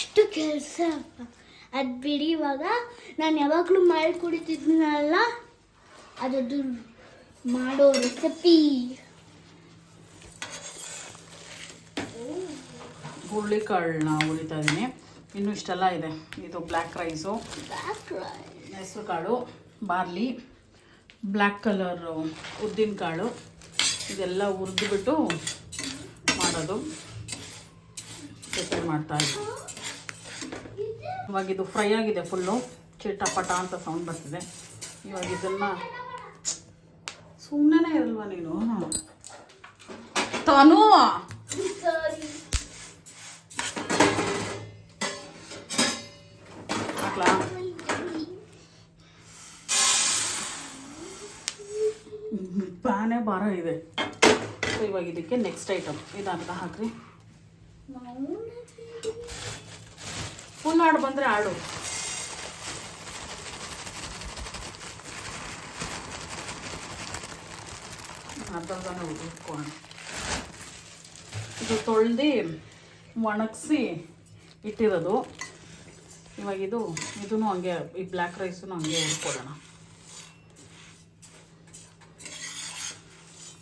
ಎಷ್ಟು ಕೆಲಸ ಅದು ಬಿಡಿ. ಇವಾಗ ನಾನು ಯಾವಾಗಲೂ ಮಾಡಿ ಕುಡಿತಿದ್ನಲ್ಲ ಅದದ್ದು ಮಾಡೋ ರೆಸಿಪಿ. ಹುರುಳಿಕಾಳನ್ನ ಹುರಿತಾ ಇದ್ದೀನಿ. ಇನ್ನೂ ಇಷ್ಟೆಲ್ಲ ಇದೆ. ಇದು ಬ್ಲ್ಯಾಕ್ ರೈಸು, ಹೆಸರು ಕಾಳು, ಬಾರ್ಲಿ, ಬ್ಲ್ಯಾಕ್ ಕಲರು ಉದ್ದಿನ ಕಾಳು, ಇದೆಲ್ಲ ಹುರಿದ್ಬಿಟ್ಟು ಮಾಡೋದು. ಪ್ರಿಪೇರ್ ಮಾಡ್ತಾ ಇದ್ದೀನಿ. ಇವಾಗ ಇದು ಫ್ರೈ ಆಗಿದೆ ಫುಲ್ಲು. ಚಿಟಪಟ ಅಂತ ಸೌಂಡ್ ಬರ್ತಿದೆ. ಇವಾಗ ಇದನ್ನು ಸುಮ್ಮನೆ ಇರಲ್ವ ನೀನು ತಾನು ಹಾಕ್ಲಾ? ಪ್ಯಾನೇ ಭಾರ ಇದೆ. ಸೊ ಇವಾಗ ಇದಕ್ಕೆ ನೆಕ್ಸ್ಟ್ ಐಟಮ್ ಇದಂತ ಹಾಕ್ರಿ. ಫುಲ್ ಹಾಡು ಬಂದರೆ ಹಾಡು. ಅರ್ಧನೇ ಉಟ್ಕೊಳ್ಳೋಣ. ಇದು ತೊಳೆದು ಒಣಗಿಸಿ ಇಟ್ಟಿರೋದು. ಇವಾಗ ಇದೂ ಹಂಗೆ, ಈ ಬ್ಲ್ಯಾಕ್ ರೈಸೂ ಹಂಗೆ ಹುರ್ಕೊಳ್ಳೋಣ.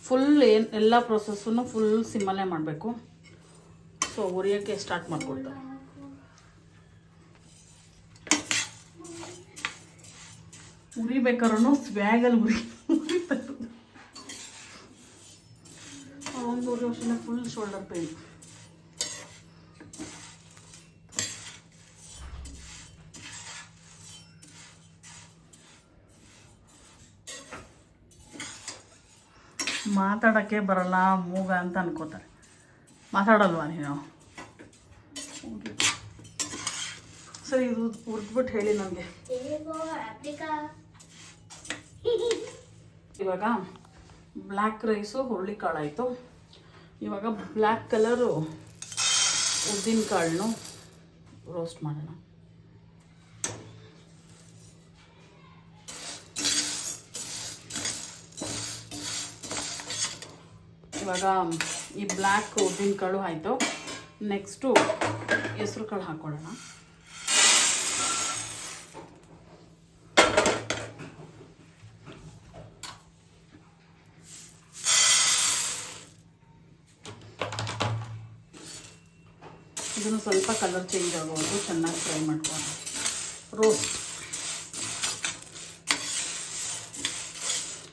ಫುಲ್ ಎಲ್ಲ ಪ್ರೊಸೆಸ್ಸನ್ನು ಫುಲ್ ಸಿಮ್ಮಲ್ಲೇ ಮಾಡಬೇಕು. ಸೊ ಹುರಿಯೋಕ್ಕೆ ಸ್ಟಾರ್ಟ್ ಮಾಡಿಕೊಡ್ತಾರೆ. ಉರಿಬೇಕಾದ್ರೂ ಸ್ವ್ಯಾಗಲ್ಲಿ ಉರಿತಾರೆ. ಒಂದು ವರ್ಷದಿಂದ ಫುಲ್ ಶೋಲ್ಡರ್ ಪೇನ್. ಮಾತಾಡೋಕ್ಕೆ ಬರಲ್ಲ ಮೂಗ ಅಂತ ಅನ್ಕೋತಾರೆ. ಮಾತಾಡಲ್ವಾ ನೀನು? ಸರಿ, ಇದು ಹುರಿದ್ಬಿಟ್ಟು ಹೇಳಿ ನನಗೆ. ಇವಾಗ ಬ್ಲ್ಯಾಕ್ ರೈಸು ಹುರುಳಿಕಾಳಾಯಿತು. ಇವಾಗ ಬ್ಲ್ಯಾಕ್ ಕಲರು ಉದ್ದಿನ ಕಾಳನ್ನು ರೋಸ್ಟ್ ಮಾಡೋಣ. ಇವಾಗ ಈ ಬ್ಲ್ಯಾಕ್ ಉದ್ದಿನ ಕಾಳು ಆಯಿತು. ನೆಕ್ಸ್ಟು ಹೆಸ್ರು ಕಾಳು ಹಾಕ್ಕೊಳ್ಳೋಣ. ಇದನ್ನು ಸ್ವಲ್ಪ ಕಲರ್ ಚೇಂಜ್ ಆಗೋದು ಚೆನ್ನಾಗಿ ಫ್ರೈ ಮಾಡ್ಕೊಳ್ಳೋಣ. ರೋಸ್ಟ್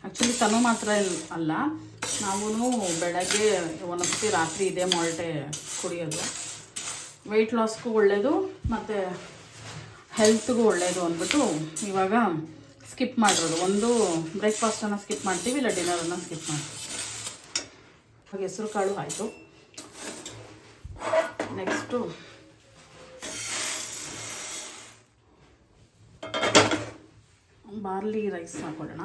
ಆ್ಯಕ್ಚುಲಿ ತನು ಮಾತ್ರ ಅಲ್ಲ, ನಾವು ಬೆಳಗ್ಗೆ ಒಂದೊಂದ್ಸತಿ ರಾತ್ರಿ ಇದೇ ಮಾಲ್ಟೆ ಕುಡಿಯೋದು. ವೆಯ್ಟ್ ಲಾಸ್ಗೂ ಒಳ್ಳೆಯದು ಮತ್ತು ಹೆಲ್ತ್ಗೂ ಒಳ್ಳೆಯದು ಅಂದ್ಬಿಟ್ಟು ಇವಾಗ ಸ್ಕಿಪ್ ಮಾಡಿರೋದು. ಒಂದು ಬ್ರೇಕ್ಫಾಸ್ಟನ್ನು ಸ್ಕಿಪ್ ಮಾಡ್ತೀವಿ, ಇಲ್ಲ ಡಿನ್ನರನ್ನು ಸ್ಕಿಪ್ ಮಾಡ್ತೀವಿ. ಇವಾಗ ಹೆಸರು ಕಾಳು ಆಯಿತು. ನೆಕ್ಸ್ಟು ಬಾರ್ಲಿ ರೈಸ್ ಹಾಕೊಳ್ಳೋಣ.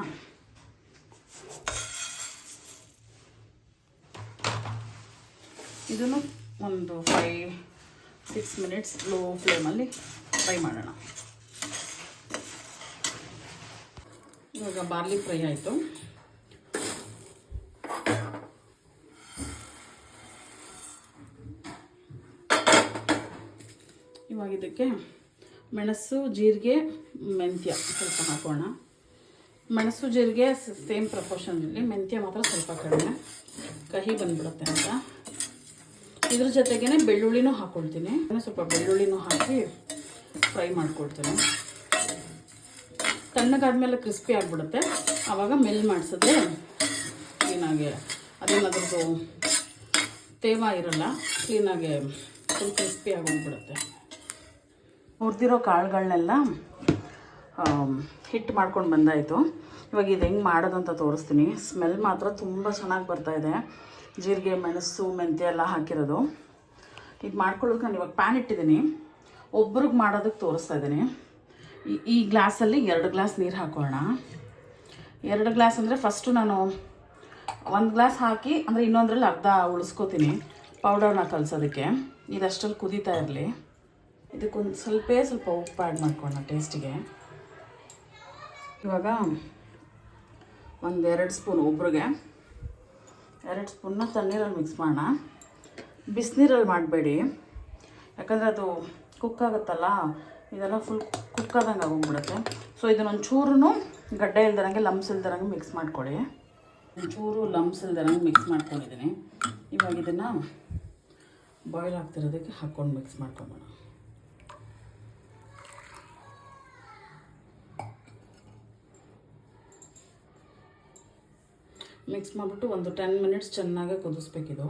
ಇದನ್ನು ಒಂದು 5-6 ಮಿನಿಟ್ಸ್ ಲೋ ಫ್ಲೇಮಲ್ಲಿ ಫ್ರೈ ಮಾಡೋಣ. ಇವಾಗ ಬಾರ್ಲಿ ಫ್ರೈ ಆಯಿತು. ಇವಾಗ ಇದಕ್ಕೆ ಮೆಣಸು, ಜೀರಿಗೆ, ಮೆಂತ್ಯ ಸ್ವಲ್ಪ ಹಾಕೋಣ. ಮೆಣಸು ಜೀರಿಗೆ ಸೇಮ್ ಪ್ರಪೋರ್ಷನಲ್ಲಿ, ಮೆಂತ್ಯ ಮಾತ್ರ ಸ್ವಲ್ಪ ಕಡಿಮೆ, ಕಹಿ ಬಂದ್ಬಿಡುತ್ತೆ ಅಂತ. ಇದ್ರ ಜೊತೆಗೇ ಬೆಳ್ಳುಳ್ಳಿನೂ ಹಾಕ್ಕೊಳ್ತೀನಿ. ಸ್ವಲ್ಪ ಬೆಳ್ಳುಳ್ಳಿನೂ ಹಾಕಿ ಫ್ರೈ ಮಾಡ್ಕೊಳ್ತೀನಿ. ತಣ್ಣಗಾದ್ಮೇಲೆ ಕ್ರಿಸ್ಪಿ ಆಗಿಬಿಡುತ್ತೆ. ಆವಾಗ ಮೆಲ್ ಮಾಡಿಸಿದ್ರೆ ಕ್ಲೀನಾಗಿ ಅದೇನಾದ್ರದ್ದು ತೇವ ಇರೋಲ್ಲ, ಕ್ಲೀನಾಗಿ ಫುಲ್ ಕ್ರಿಸ್ಪಿ ಆಗೋಗ್ಬಿಡುತ್ತೆ. ಹುರಿದಿರೋ ಕಾಳುಗಳನ್ನೆಲ್ಲ ಹಿಟ್ಟು ಮಾಡ್ಕೊಂಡು ಬಂದಾಯಿತು. ಇವಾಗ ಇದು ಹೆಂಗೆ ಮಾಡೋದು ಅಂತ ತೋರಿಸ್ತೀನಿ. ಸ್ಮೆಲ್ ಮಾತ್ರ ತುಂಬ ಚೆನ್ನಾಗಿ ಬರ್ತಾಯಿದೆ. ಜೀರಿಗೆ, ಮೆಣಸು, ಮೆಂತ್ಯ ಎಲ್ಲ ಹಾಕಿರೋದು. ಇದು ಮಾಡ್ಕೊಳ್ಳೋಕೆ ನಾನು ಇವಾಗ ಪ್ಯಾನ್ ಇಟ್ಟಿದ್ದೀನಿ. ಒಬ್ರಿಗೆ ಮಾಡೋದಕ್ಕೆ ತೋರಿಸ್ತಾ ಇದ್ದೀನಿ. ಈ ಗ್ಲಾಸಲ್ಲಿ 2 ಗ್ಲಾಸ್ ನೀರು ಹಾಕೋಣ. 2 ಗ್ಲಾಸ್ ಅಂದರೆ ಫಸ್ಟು ನಾನು 1 ಗ್ಲಾಸ್ ಹಾಕಿ, ಅಂದರೆ ಇನ್ನೊಂದರಲ್ಲಿ ಅರ್ಧ ಉಳಿಸ್ಕೋತೀನಿ ಪೌಡರ್ನ ಕಲಸೋದಕ್ಕೆ. ಇದಷ್ಟರಲ್ಲಿ ಕುದೀತಾ ಇರಲಿ. ಇದಕ್ಕೊಂದು ಸ್ವಲ್ಪ ಉಪ್ಪು ಆ್ಯಡ್ ಮಾಡ್ಕೊಳ್ಳೋಣ ಟೇಸ್ಟಿಗೆ. ಇವಾಗ 1-2 ಸ್ಪೂನ್, ಒಬ್ರಿಗೆ 2 ಸ್ಪೂನ್ನ ತಣ್ಣೀರಲ್ಲಿ ಮಿಕ್ಸ್ ಮಾಡೋಣ. ಬಿಸಿನೀರಲ್ಲಿ ಮಾಡಬೇಡಿ, ಯಾಕಂದರೆ ಅದು ಕುಕ್ ಆಗುತ್ತಲ್ಲ, ಇದೆಲ್ಲ ಫುಲ್ ಕುಕ್ ಆದಂಗೆ ಆಗೋಗ್ಬಿಡುತ್ತೆ. ಸೊ ಇದನ್ನೊಂದು ಚೂರು ಗಡ್ಡೆ ಇಲ್ದಿರಂಗೆ ಲಮ್ಸ್ ಇಲ್ದಿರಂಗೆ ಮಿಕ್ಸ್ ಮಾಡ್ಕೊಳ್ಳಿ. ಒಂಚೂರು ಲಮ್ಸ್ ಇಲ್ದಿರಂಗೆ ಮಿಕ್ಸ್ ಮಾಡ್ಕೊಂಡಿದ್ದೀನಿ. ಇವಾಗ ಇದನ್ನು ಬಾಯ್ಲ್ ಆಗ್ತಿರೋದಕ್ಕೆ ಹಾಕ್ಕೊಂಡು ಮಿಕ್ಸ್ ಮಾಡ್ಕೊಂಬೋಣ. ಮಿಕ್ಸ್ ಮಾಡಿಬಿಟ್ಟು ಒಂದು 10 ಮಿನಿಟ್ಸ್ ಚೆನ್ನಾಗಿ ಕುದಿಸ್ಬೇಕಿದು.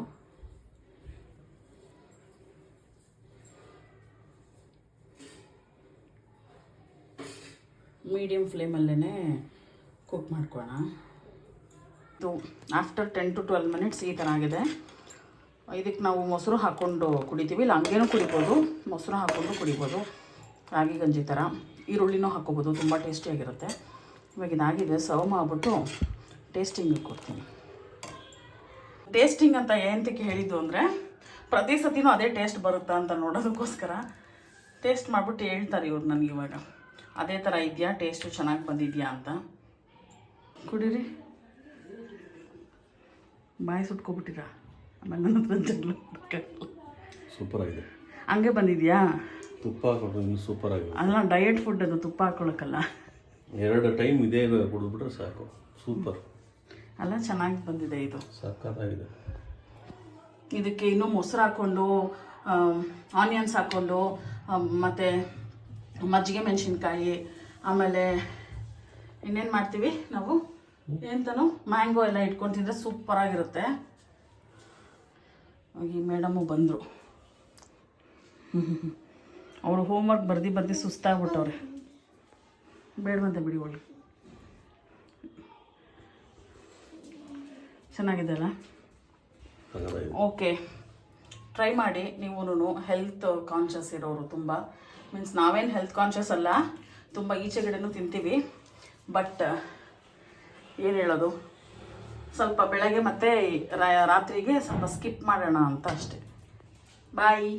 ಮೀಡಿಯಮ್ ಫ್ಲೇಮಲ್ಲೇ ಕುಕ್ ಮಾಡ್ಕೊಳ್ಳೋಣ. ಇದು ಆಫ್ಟರ್ 10 to 12 ಮಿನಿಟ್ಸ್ ಈ ಥರ ಆಗಿದೆ. ಇದಕ್ಕೆ ನಾವು ಮೊಸರು ಹಾಕ್ಕೊಂಡು ಕುಡಿತೀವಿ, ಇಲ್ಲ ಹಂಗೇನೂ ಕುಡಿಬೋದು, ಮೊಸರು ಹಾಕ್ಕೊಂಡು ಕುಡಿಬೋದು. ರಾಗಿ ಗಂಜಿ ಥರ ಈರುಳ್ಳಿನೂ ಹಾಕ್ಕೋಬೋದು, ತುಂಬ ಟೇಸ್ಟಿಯಾಗಿರುತ್ತೆ. ಇವಾಗ ಇದಾಗಿದೆ, ಸರ್ವ್ ಮಾಡಿಬಿಟ್ಟು ಟೇಸ್ಟಿಂಗ್ ಕೊಡ್ತೀನಿ. ಟೇಸ್ಟಿಂಗ್ ಅಂತ ಏನಂತಕ್ಕೆ ಹೇಳಿದ್ದು ಅಂದರೆ, ಪ್ರತಿ ಸತಿನೂ ಅದೇ ಟೇಸ್ಟ್ ಬರುತ್ತಾ ಅಂತ ನೋಡೋದಕ್ಕೋಸ್ಕರ ಟೇಸ್ಟ್ ಮಾಡಿಬಿಟ್ಟು ಹೇಳ್ತಾರೆ ಇವ್ರು ನನಗೆ. ಇವಾಗ ಅದೇ ಥರ ಇದೆಯಾ, ಟೇಸ್ಟು ಚೆನ್ನಾಗಿ ಬಂದಿದೆಯಾ ಅಂತ. ಕುಡೀರಿ. ಬಾಯಿ ಸುಟ್ಕೊಬಿಟ್ಟಿರ, ಆಮೇಲೆ ನನ್ನ ಹತ್ರ ಜಗಳ ಸೂಪರ್ ಆಗಿದೆ. ಹಂಗೆ ಬಂದಿದೆಯಾ? ತುಪ್ಪ ಹಾಕೊಂಡು ಇನ್ನು ಸೂಪರ್ ಆಗಿದೆ. ಅಲ್ಲ, ಡಯಟ್ ಫುಡ್ ಅದು, ತುಪ್ಪ ಹಾಕ್ಕೊಳಕ್ಕಲ್ಲ. 2 ಟೈಮ್ ಇದೇ ಕುಡಿದ್ಬಿಟ್ರೆ ಸಾಕು. ಸೂಪರ್ ಅಲ್ಲ, ಚೆನ್ನಾಗಿ ಬಂದಿದೆ ಇದು, ಸಾಕಾಗಿದೆ. ಇದಕ್ಕೆ ಇನ್ನೂ ಮೊಸರು ಹಾಕ್ಕೊಂಡು, ಆನಿಯನ್ಸ್ ಹಾಕ್ಕೊಂಡು, ಮತ್ತು ಮಜ್ಜಿಗೆ ಮೆಣಸಿನ್ಕಾಯಿ, ಆಮೇಲೆ ಇನ್ನೇನು ಮಾಡ್ತೀವಿ ನಾವು, ಎಂತನೋ ಮ್ಯಾಂಗೋ ಎಲ್ಲ ಇಟ್ಕೊಂಡು ತಿಂದರೆ ಸೂಪರಾಗಿರುತ್ತೆ. ಈ ಮೇಡಮು ಬಂದರು, ಅವರು ಹೋಮ್ವರ್ಕ್ ಬರ್ದು ಸುಸ್ತಾಗ್ಬಿಟ್ಟವ್ರೆ. ಬೇಡವಂತೆ ಬಿಡಿ, ಒಳ್ಳೆ ಚೆನ್ನಾಗಿದೆ ಅಲ್ಲ. ಓಕೆ, ಟ್ರೈ ಮಾಡಿ ನೀವು. ಹೆಲ್ತ್ ಕಾನ್ಷಿಯಸ್ ಇರೋರು ತುಂಬ, ಮೀನ್ಸ್ ನಾವೇನು ಹೆಲ್ತ್ ಕಾನ್ಷಿಯಸ್ ಅಲ್ಲ, ತುಂಬ ಈಚೆಗಡೆನೂ ತಿಂತೀವಿ. ಬಟ್ ಏನು ಹೇಳೋದು, ಸ್ವಲ್ಪ ಬೆಳಗ್ಗೆ ಮತ್ತು ರಾತ್ರಿಗೆ ಸ್ವಲ್ಪ ಸ್ಕಿಪ್ ಮಾಡೋಣ ಅಂತ ಅಷ್ಟೇ. ಬಾಯ್.